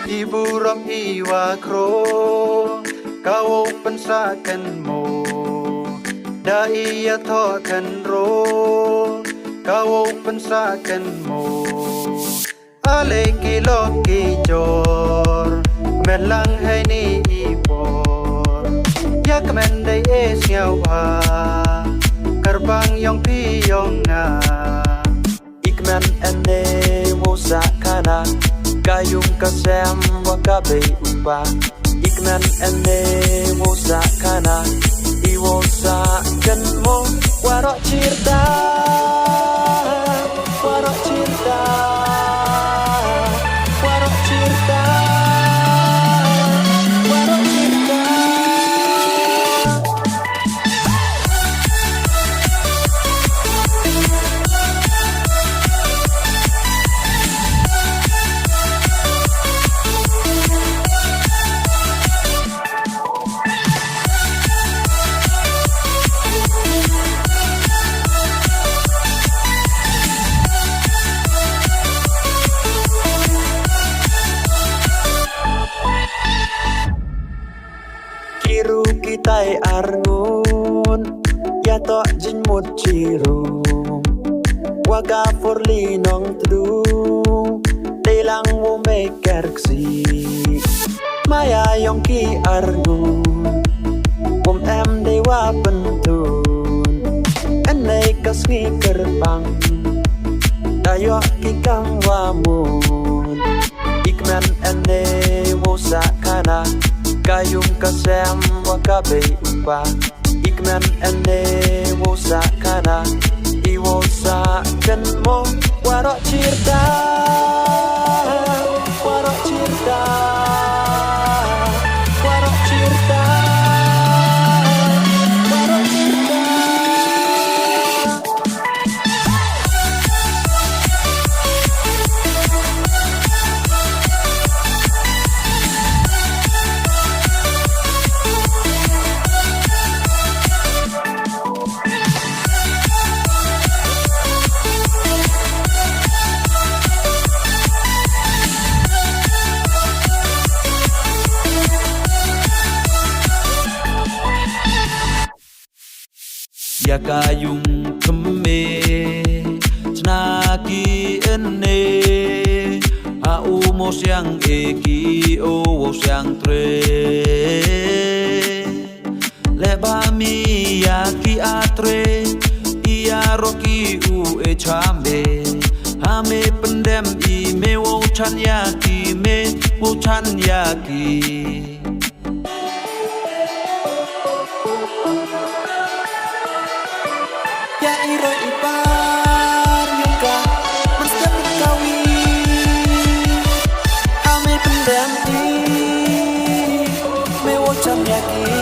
Ibu rom iwa kro kau pensakan mo da iya tho kan ro kau pensakan mo ale kilo kijor melang hai ni ipor ya kemen dai es nyawa karbang yong pi yong na ikmen ene musa kana kayung kasem wakabe upa ikmen ene musa kana iwosa kenmo warok cirta warok cirta warok cirta warok cirta Kiru kitai arngun ya to jin mut ciru waga forli nong tdu telang mo meker ksi maya yong ki arngun pom em dewa pentun enai kasngi kerbang dayo ki kang wamun ikmen ene musa kana kayung kasem wakabe upa ikmen ene musa kana iwosa kenmo warok cirta warok cirta warok cirta warok cirta ya kayung keme cenaki ene au mos yang eki o yang tre leba mi ya ki atre ia roki u e chambe ame pendem i me wo chan ya ki me wo chan ya ki ya iro ipar yuka mesti kawi ame pendam i me wo chan yaki